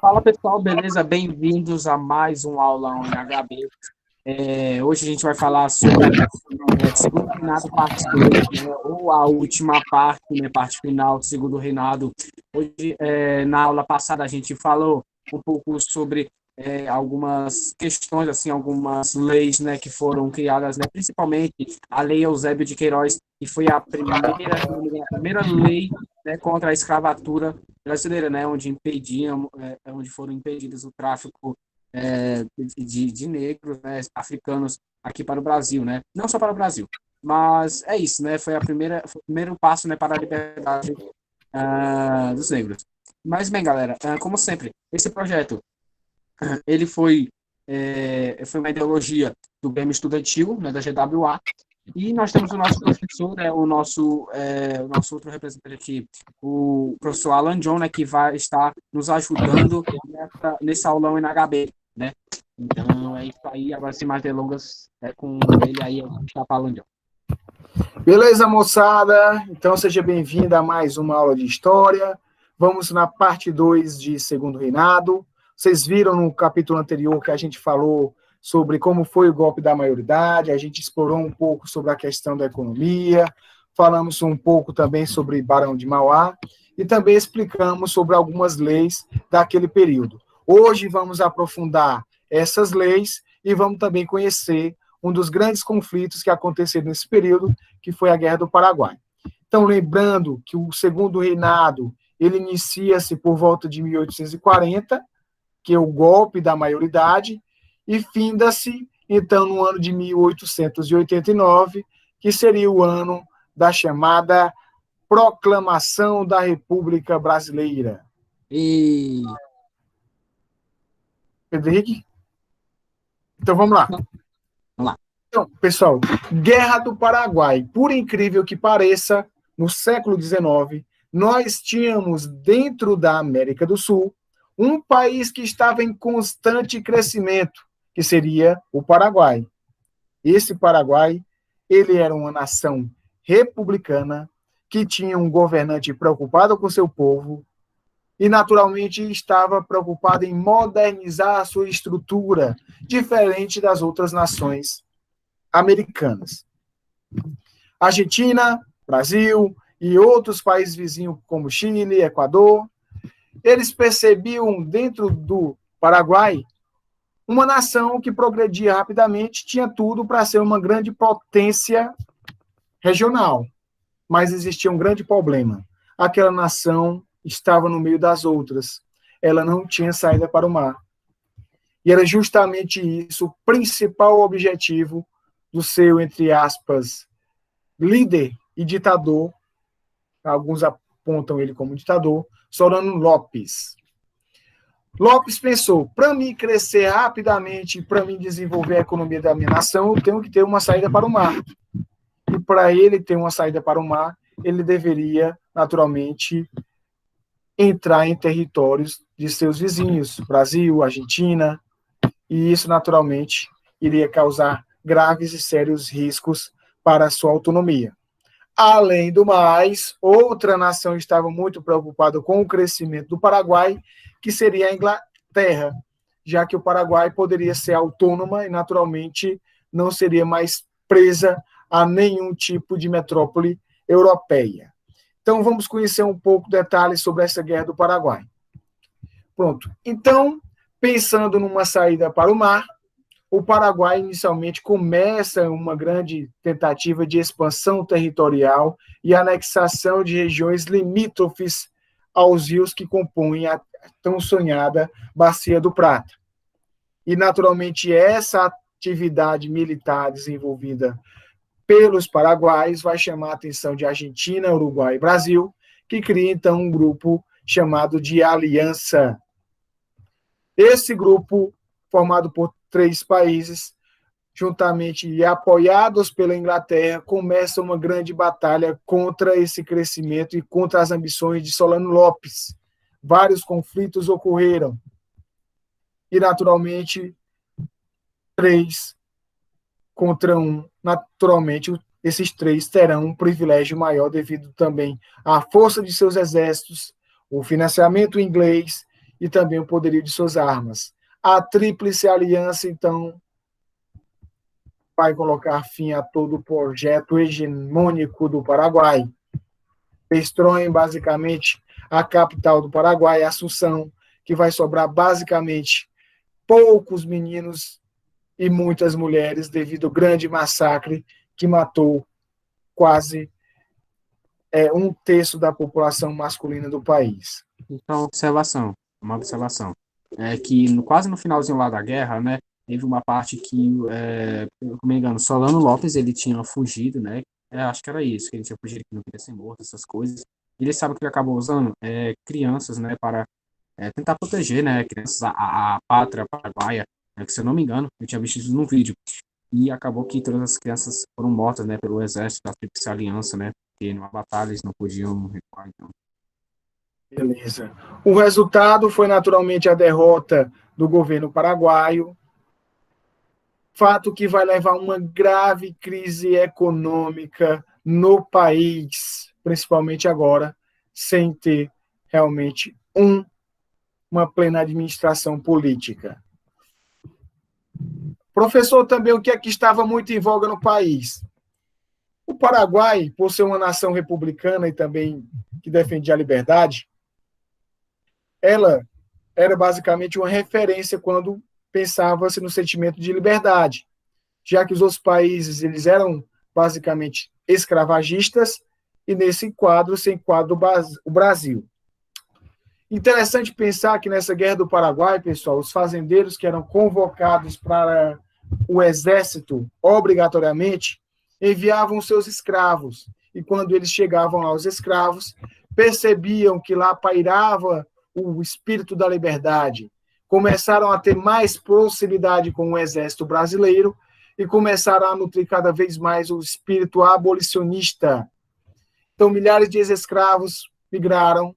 Fala pessoal, beleza? Bem-vindos a mais um aulão em HB. Hoje a gente vai falar sobre segundo reinado parte 2, né, ou a última parte, né, parte final do segundo reinado. Hoje, na aula passada, a gente falou um pouco sobre algumas questões, assim, algumas leis, né, que foram criadas, né, principalmente a Lei Eusébio de Queiroz, que foi a primeira, se não me engano, a primeira lei, né, contra a escravatura brasileira, né, onde foram impedidos o tráfico de negros, né, africanos aqui para o Brasil, né? Não só para o Brasil, mas é isso, né? Foi o primeiro passo, né, para a liberdade dos negros. Mas bem, galera, como sempre, esse projeto ele foi uma ideologia do Grêmio Estudantil, né, da GWA, e nós temos o nosso professor, né, o nosso outro representante aqui, o professor Alan John, né, que vai estar nos ajudando nesse aulão NHB, né? Então é isso aí, agora sem mais delongas, com ele aí, eu vou deixar para Alan John. Beleza, moçada? Então seja bem-vindo a mais uma aula de História. Vamos na parte 2 de Segundo Reinado. Vocês viram no capítulo anterior que a gente falou sobre como foi o golpe da maioridade, a gente explorou um pouco sobre a questão da economia, falamos um pouco também sobre Barão de Mauá e também explicamos sobre algumas leis daquele período. Hoje vamos aprofundar essas leis e vamos também conhecer um dos grandes conflitos que aconteceram nesse período, que foi a Guerra do Paraguai. Então, lembrando que o Segundo Reinado, ele inicia-se por volta de 1840, que é o golpe da maioridade, e finda-se, então, no ano de 1889, que seria o ano da chamada Proclamação da República Brasileira. E... Pedro Henrique? Então, vamos lá. Vamos lá. Então, pessoal, Guerra do Paraguai. Por incrível que pareça, no século XIX, nós tínhamos dentro da América do Sul um país que estava em constante crescimento, que seria o Paraguai. Esse Paraguai, ele era uma nação republicana que tinha um governante preocupado com seu povo e, naturalmente, estava preocupado em modernizar a sua estrutura, diferente das outras nações americanas. Argentina, Brasil e outros países vizinhos como Chile, Equador, eles percebiam dentro do Paraguai uma nação que progredia rapidamente, tinha tudo para ser uma grande potência regional, mas existia um grande problema. Aquela nação estava no meio das outras, ela não tinha saída para o mar. E era justamente isso o principal objetivo do seu, entre aspas, líder e ditador, alguns apontam ele como ditador, Solano Lopes. Lopes pensou, para mim crescer rapidamente, para mim desenvolver a economia da minha nação, eu tenho que ter uma saída para o mar. E para ele ter uma saída para o mar, ele deveria, naturalmente, entrar em territórios de seus vizinhos, Brasil, Argentina, e isso, naturalmente, iria causar graves e sérios riscos para a sua autonomia. Além do mais, outra nação estava muito preocupada com o crescimento do Paraguai, que seria a Inglaterra, já que o Paraguai poderia ser autônoma e, naturalmente, não seria mais presa a nenhum tipo de metrópole europeia. Então, vamos conhecer um pouco detalhes sobre essa Guerra do Paraguai. Pronto. Então, pensando numa saída para o mar, o Paraguai inicialmente começa uma grande tentativa de expansão territorial e anexação de regiões limítrofes aos rios que compõem a tão sonhada Bacia do Prata. E, naturalmente, essa atividade militar desenvolvida pelos paraguaios vai chamar a atenção de Argentina, Uruguai e Brasil, que cria, então, um grupo chamado de Aliança. Esse grupo, formado por 3 países, juntamente e apoiados pela Inglaterra, começa uma grande batalha contra esse crescimento e contra as ambições de Solano Lopes. Vários conflitos ocorreram. E, naturalmente, 3 contra 1. Naturalmente, esses 3 terão um privilégio maior devido também à força de seus exércitos, o financiamento inglês e também o poderio de suas armas. A Tríplice Aliança, então, vai colocar fim a todo o projeto hegemônico do Paraguai. Destroem, basicamente, a capital do Paraguai, Assunção, que vai sobrar, basicamente, poucos meninos e muitas mulheres, devido ao grande massacre que matou quase um terço da população masculina do país. Então, uma observação, é que quase no finalzinho lá da guerra, né, teve uma parte que, se não me engano, Solano Lopes, ele tinha fugido, né, acho que era isso, que ele tinha fugido, que não queria ser morto, essas coisas. E ele sabe que ele acabou usando crianças, né, para tentar proteger, né, crianças, a pátria paraguaia, né, que se eu não me engano, eu tinha visto isso num vídeo, e acabou que todas as crianças foram mortas, né, pelo exército da Tríplice Aliança, né, porque numa batalha eles não podiam recuar, então. Beleza. O resultado foi naturalmente a derrota do governo paraguaio, fato que vai levar a uma grave crise econômica no país, principalmente agora, sem ter realmente uma plena administração política. Professor, também o que é que estava muito em voga no país? O Paraguai, por ser uma nação republicana e também que defendia a liberdade, ela era basicamente uma referência quando pensava-se no sentimento de liberdade, já que os outros países eles eram basicamente escravagistas e nesse quadro se enquadra o Brasil. Interessante pensar que nessa Guerra do Paraguai, pessoal, os fazendeiros que eram convocados para o exército obrigatoriamente enviavam seus escravos, e quando eles chegavam lá, os escravos percebiam que lá pairava o espírito da liberdade, começaram a ter mais proximidade com o exército brasileiro e começaram a nutrir cada vez mais o espírito abolicionista. Então, milhares de ex-escravos migraram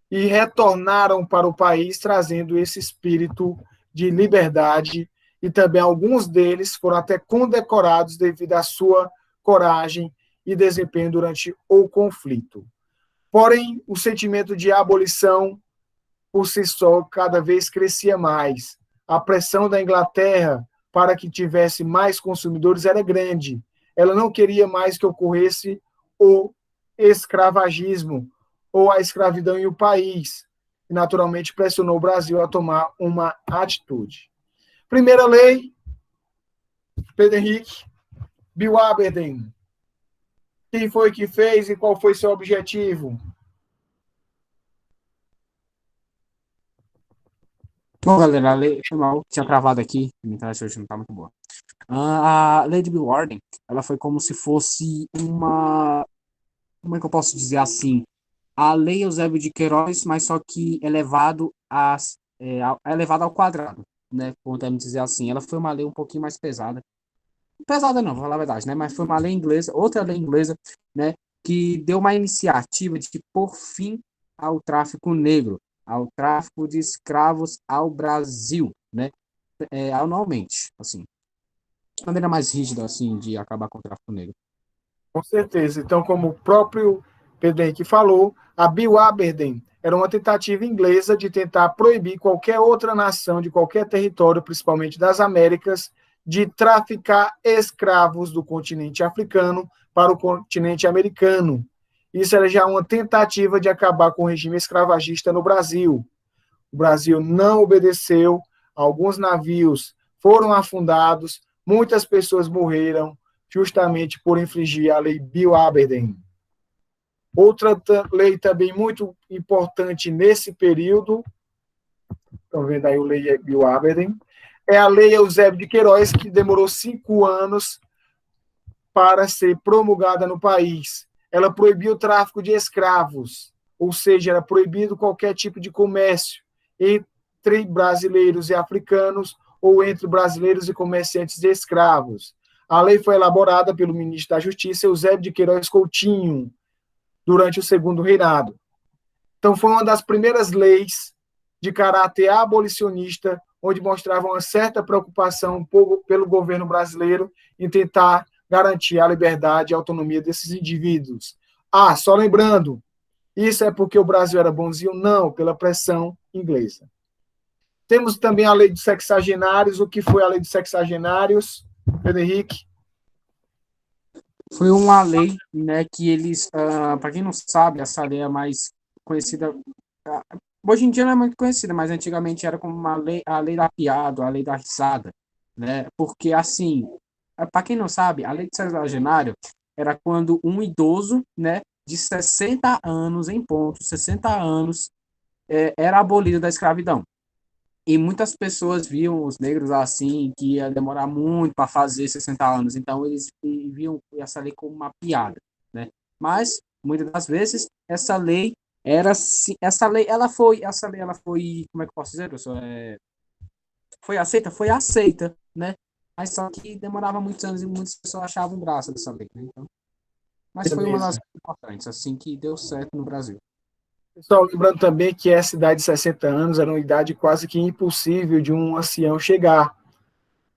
e retornaram para o país, trazendo esse espírito de liberdade, e também alguns deles foram até condecorados devido à sua coragem e desempenho durante o conflito. Porém, o sentimento de abolição, por si só, cada vez crescia mais. A pressão da Inglaterra para que tivesse mais consumidores era grande. Ela não queria mais que ocorresse o escravagismo ou a escravidão em o país. E, naturalmente, pressionou o Brasil a tomar uma atitude. Primeira lei, Pedro Henrique, Bill Aberdeen. Quem foi que fez e qual foi seu objetivo? Bom, galera, a lei foi mal, tinha travado aqui, a minha internet hoje não tá muito boa. A lei de Bill Warden, ela foi como se fosse como é que eu posso dizer assim? A lei Eusébio de Queiroz, mas só que elevado ao quadrado, né? Podemos dizer assim. Ela foi uma lei um pouquinho mais pesada. Pesada não, vou falar a verdade, né? Mas foi uma lei inglesa, outra lei inglesa, né? Que deu uma iniciativa de pôr fim ao tráfico negro, ao tráfico de escravos ao Brasil, né? Anualmente, assim. De maneira mais rígida, assim, de acabar com o tráfico negro. Com certeza. Então, como o próprio Pedro Henrique falou, a Bill Aberdeen era uma tentativa inglesa de tentar proibir qualquer outra nação de qualquer território, principalmente das Américas, de traficar escravos do continente africano para o continente americano. Isso era já uma tentativa de acabar com o regime escravagista no Brasil. O Brasil não obedeceu, alguns navios foram afundados, muitas pessoas morreram justamente por infringir a lei Bill Aberdeen. Outra lei também muito importante nesse período, estão vendo aí o lei Bill Aberdeen, é a lei Eusébio de Queiroz, que demorou 5 anos para ser promulgada no país. Ela proibiu o tráfico de escravos, ou seja, era proibido qualquer tipo de comércio entre brasileiros e africanos ou entre brasileiros e comerciantes de escravos. A lei foi elaborada pelo ministro da Justiça, Eusébio de Queiroz Coutinho, durante o segundo reinado. Então, foi uma das primeiras leis de caráter abolicionista, onde mostrava uma certa preocupação pelo governo brasileiro em tentar garantir a liberdade e a autonomia desses indivíduos. Só lembrando, isso é porque o Brasil era bonzinho? Não, pela pressão inglesa. Temos também a lei dos sexagenários. O que foi a lei dos sexagenários, Pedro Henrique? Foi uma lei, né, que eles, para quem não sabe, essa lei é mais conhecida, ah, hoje em dia não é muito conhecida, mas antigamente era como uma lei, a lei da piada, a lei da risada, né? Porque assim, para quem não sabe, a lei do sexagenário era quando um idoso, né, de 60 anos em ponto, 60 anos, era abolido da escravidão. E muitas pessoas viam os negros assim, que ia demorar muito para fazer 60 anos, então eles viam essa lei como uma piada, né? Mas muitas das vezes essa lei essa lei ela foi, como é que eu posso dizer, professor? Foi aceita, né? Mas só que demorava muitos anos e muitas pessoas achavam graça dessa lei, né? Então, mas foi uma das Beleza. importantes, assim, que deu certo no Brasil. Pessoal, lembrando também que essa idade de 60 anos era uma idade quase que impossível de um ancião chegar.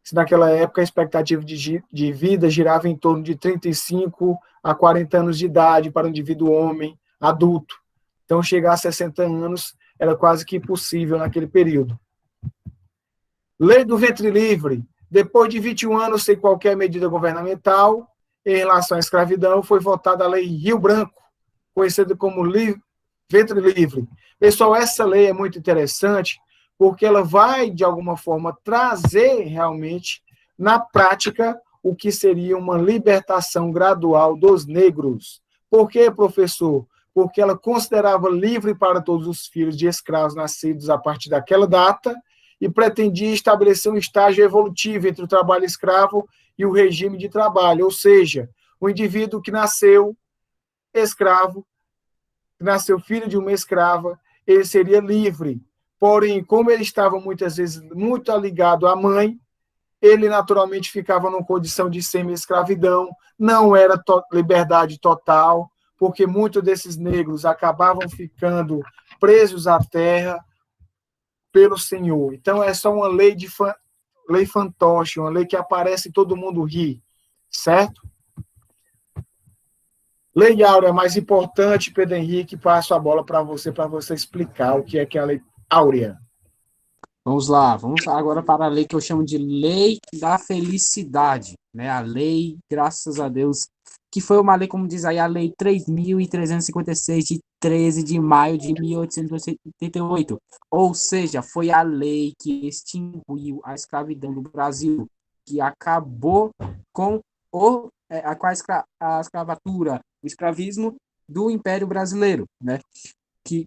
Se naquela época a expectativa de vida girava em torno de 35 a 40 anos de idade para um indivíduo homem, adulto. Então, chegar a 60 anos era quase que impossível naquele período. Lei do ventre livre. Depois de 21 anos sem qualquer medida governamental em relação à escravidão, foi votada a Lei Rio Branco, conhecida como ventre livre. Pessoal, essa lei é muito interessante porque ela vai, de alguma forma, trazer realmente, na prática, o que seria uma libertação gradual dos negros. Por quê, professor? Porque ela considerava livre para todos os filhos de escravos nascidos a partir daquela data e pretendia estabelecer um estágio evolutivo entre o trabalho escravo e o regime de trabalho, ou seja, o indivíduo que nasceu escravo, que nasceu filho de uma escrava, ele seria livre. Porém, como ele estava muitas vezes muito ligado à mãe, ele naturalmente ficava numa condição de semi-escravidão, não era liberdade total, porque muitos desses negros acabavam ficando presos à terra pelo Senhor. Então, é só uma lei fantoche, uma lei que aparece e todo mundo ri, certo? Lei Áurea, mais importante, Pedro Henrique, passo a bola para você explicar o que é a Lei Áurea. Vamos lá, vamos agora para a lei que eu chamo de Lei da Felicidade, né? A lei, graças a Deus, que foi uma lei, como diz aí, a Lei 3.356, de 13 de maio de 1888. Ou seja, foi a lei que extinguiu a escravidão do Brasil, que acabou com, a escravatura, o escravismo do Império Brasileiro, né? Que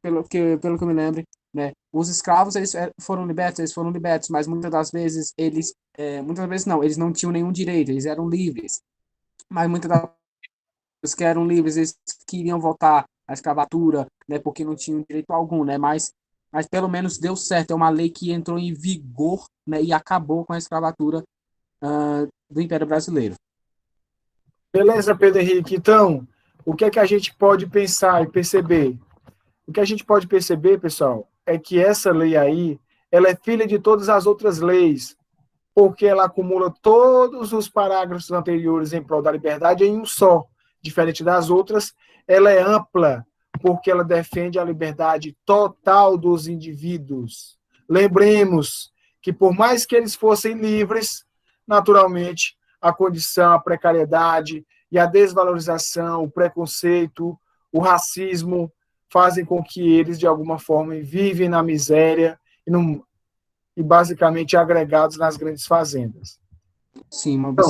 pelo que eu me lembro, né, os escravos eles foram libertos, mas muitas vezes não, eles não tinham nenhum direito, eles eram livres, mas muitas das pessoas que eram livres, eles queriam voltar à escravatura, né, porque não tinham direito algum, né, mas pelo menos deu certo, é uma lei que entrou em vigor, né, e acabou com a escravatura do Império Brasileiro. Beleza, Pedro Henrique. Então, o que é que a gente pode pensar e perceber? O que a gente pode perceber, pessoal, é que essa lei aí, ela é filha de todas as outras leis, porque ela acumula todos os parágrafos anteriores em prol da liberdade em um só. Diferente das outras, ela é ampla, porque ela defende a liberdade total dos indivíduos. Lembremos que, por mais que eles fossem livres, naturalmente, a condição, a precariedade e a desvalorização, o preconceito, o racismo, fazem com que eles, de alguma forma, vivem na miséria e basicamente agregados nas grandes fazendas. Sim, Então, uma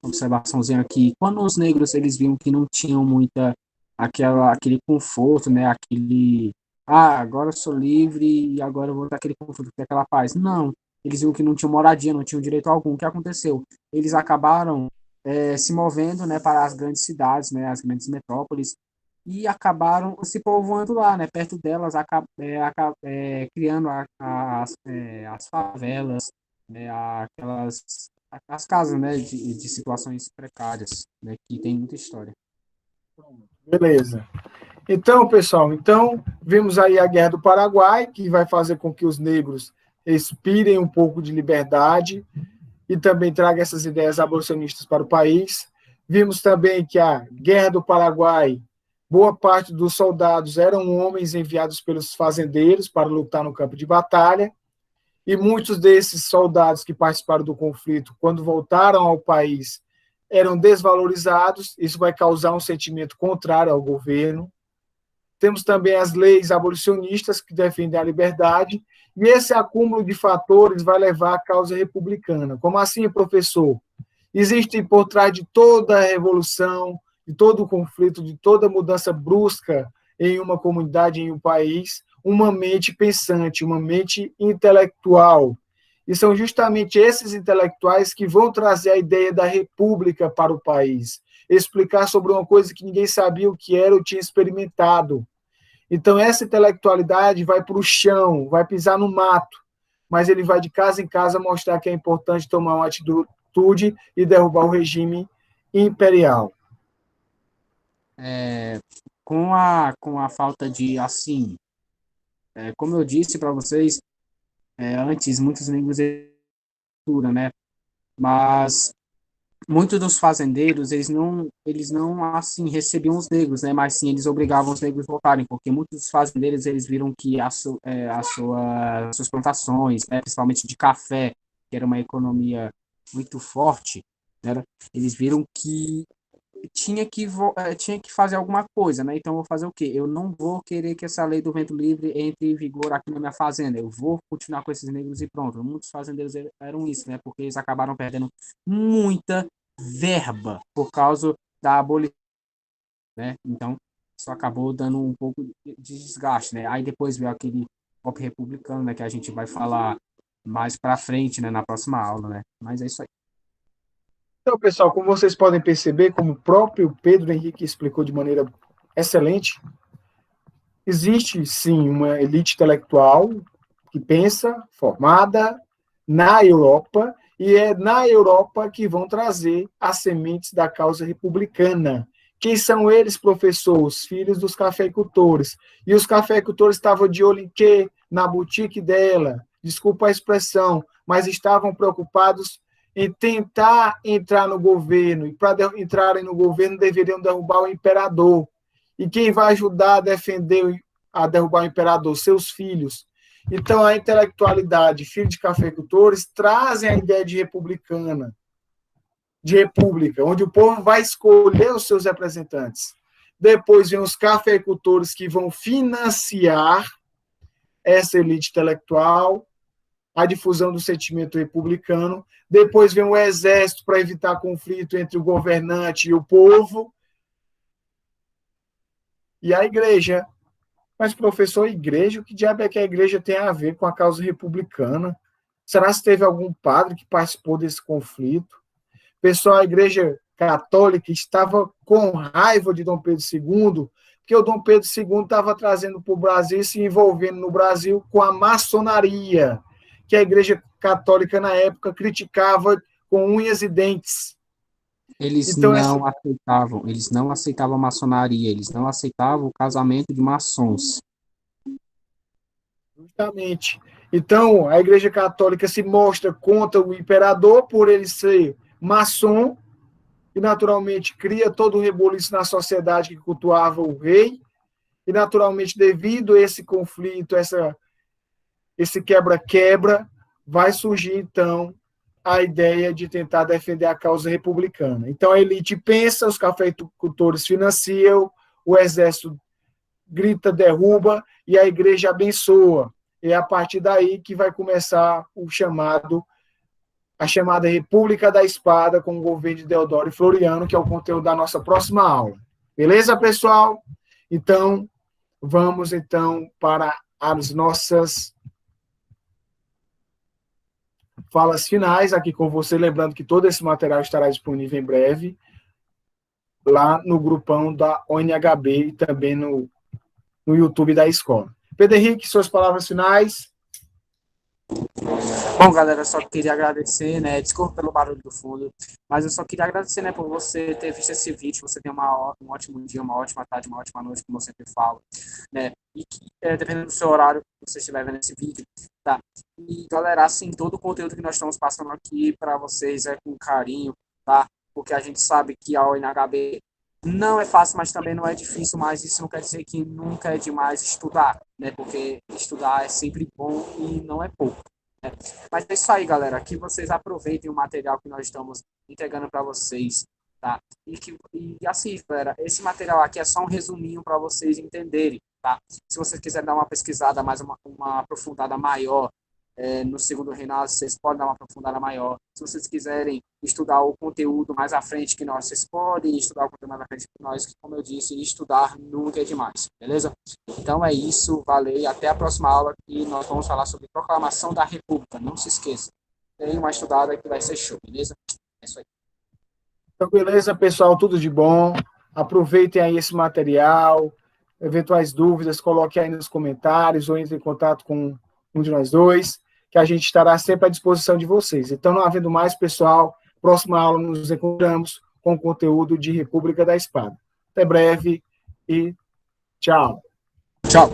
observaçãozinha aqui. Quando os negros eles viam que não tinham muita aquele conforto, né? Agora eu sou livre e agora eu vou ter aquele conforto, ter aquela paz. Não, eles viam que não tinham moradia, não tinham direito algum. O que aconteceu? Eles acabaram se movendo, né, para as grandes cidades, né, as grandes metrópoles e acabaram se povoando lá, né, perto delas, criando as favelas, né, as casas, né, de situações precárias, né, que tem muita história. beleza. Então, pessoal, vimos aí a Guerra do Paraguai, que vai fazer com que os negros expirem um pouco de liberdade e também traga essas ideias abolicionistas para o país. Vimos também que a Guerra do Paraguai Boa parte dos soldados eram homens enviados pelos fazendeiros para lutar no campo de batalha, e muitos desses soldados que participaram do conflito, quando voltaram ao país, eram desvalorizados. Isso vai causar um sentimento contrário ao governo. Temos também as leis abolicionistas que defendem a liberdade, e esse acúmulo de fatores vai levar à causa republicana. Como assim, professor? Existe por trás de toda a revolução, de todo o conflito, de toda mudança brusca em uma comunidade, em um país, uma mente pensante, uma mente intelectual. E são justamente esses intelectuais que vão trazer a ideia da república para o país, explicar sobre uma coisa que ninguém sabia o que era ou tinha experimentado. Então, essa intelectualidade vai para o chão, vai pisar no mato, mas ele vai de casa em casa mostrar que é importante tomar uma atitude e derrubar o regime imperial. Com a falta de, assim, como eu disse para vocês, antes, muitos livros de leitura, né? Mas muitos dos fazendeiros, eles não assim recebiam os negros, né? Mas sim eles obrigavam os negros a voltarem, porque muitos dos fazendeiros eles viram que suas plantações, né, principalmente de café, que era uma economia muito forte, né? Eles viram que tinha que fazer alguma coisa, né? Então eu vou fazer o quê? Eu não vou querer que essa lei do vento livre entre em vigor aqui na minha fazenda. Eu vou continuar com esses negros e pronto. Muitos fazendeiros eram isso, né? Porque eles acabaram perdendo muita verba por causa da abolição, né? Então isso acabou dando um pouco de desgaste, né? Aí depois veio aquele golpe republicano, né? Que a gente vai falar mais para frente, né? Na próxima aula, né? Mas é isso aí. Então, pessoal, como vocês podem perceber, como o próprio Pedro Henrique explicou de maneira excelente, existe sim uma elite intelectual que pensa, formada na Europa, e é na Europa que vão trazer as sementes da causa republicana. Quem são eles, professor? Os filhos dos cafeicultores. E os cafeicultores estavam de olho em quê? Na boutique dela. Desculpa a expressão, mas estavam preocupados em tentar entrar no governo. E para entrarem no governo, deveriam derrubar o imperador. E quem vai ajudar a defender, a derrubar o imperador? Seus filhos. Então, a intelectualidade, filho de cafeicultores, trazem a ideia de republicana, de república, onde o povo vai escolher os seus representantes. Depois vem os cafeicultores que vão financiar essa elite intelectual, a difusão do sentimento republicano. Depois vem o exército para evitar conflito entre o governante e o povo. E a igreja. Mas, professor, igreja, o que diabo é que a igreja tem a ver com a causa republicana? Será que teve algum padre que participou desse conflito? Pessoal, a igreja católica estava com raiva de Dom Pedro II, porque o Dom Pedro II estava trazendo para o Brasil e se envolvendo no Brasil com a maçonaria, que a igreja católica, na época, criticava com unhas e dentes. Eles Então, não aceitavam a maçonaria, eles não aceitavam o casamento de maçons. justamente. Então, a Igreja Católica se mostra contra o imperador por ele ser maçom e, naturalmente, cria todo o reboliço na sociedade que cultuava o rei e, naturalmente, devido a esse conflito, esse quebra-quebra, vai surgir, então, a ideia de tentar defender a causa republicana. Então, a elite pensa, os cafeicultores financiam, o exército grita, derruba, e a igreja abençoa. É a partir daí que vai começar a chamada República da Espada, com o governo de Deodoro e Floriano, que é o conteúdo da nossa próxima aula. Beleza, pessoal? Então, vamos para as nossas falas finais aqui com você, lembrando que todo esse material estará disponível em breve lá no grupão da ONHB e também no YouTube da escola. Pedro Henrique, suas palavras finais. Bom, galera, só queria agradecer, né? Desculpa pelo barulho do fundo, mas eu só queria agradecer, né, por você ter visto esse vídeo. Você tem um ótimo dia, uma ótima tarde, uma ótima noite, como eu sempre falo, né? E que, dependendo do seu horário que você estiver vendo esse vídeo, tá? E, galera, assim, todo o conteúdo que nós estamos passando aqui para vocês é com carinho, tá? Porque a gente sabe que a ONHB Não é fácil, mas também não é difícil, mas isso não quer dizer que nunca é demais estudar, né? Porque estudar é sempre bom e não é pouco. Né? Mas é isso aí, galera. Que vocês aproveitem o material que nós estamos entregando para vocês, tá? E assim, galera, esse material aqui é só um resuminho para vocês entenderem, tá? Se vocês quiserem dar uma pesquisada mais uma aprofundada maior no segundo reinado, vocês podem dar uma aprofundada maior. Se vocês quiserem estudar o conteúdo mais à frente que nós, vocês podem estudar o conteúdo mais à frente que nós, que, como eu disse, estudar nunca é demais, beleza? Então é isso, valeu, e até a próxima aula que nós vamos falar sobre proclamação da República, não se esqueça. Tem uma estudada que vai ser show, beleza? É isso aí. Então, beleza, pessoal, tudo de bom. Aproveitem aí esse material. Eventuais dúvidas, coloque aí nos comentários ou entre em contato com um de nós dois, que a gente estará sempre à disposição de vocês. Então, não havendo mais, pessoal, próxima aula nos encontramos com o conteúdo de República da Espada. Até breve e tchau. Tchau.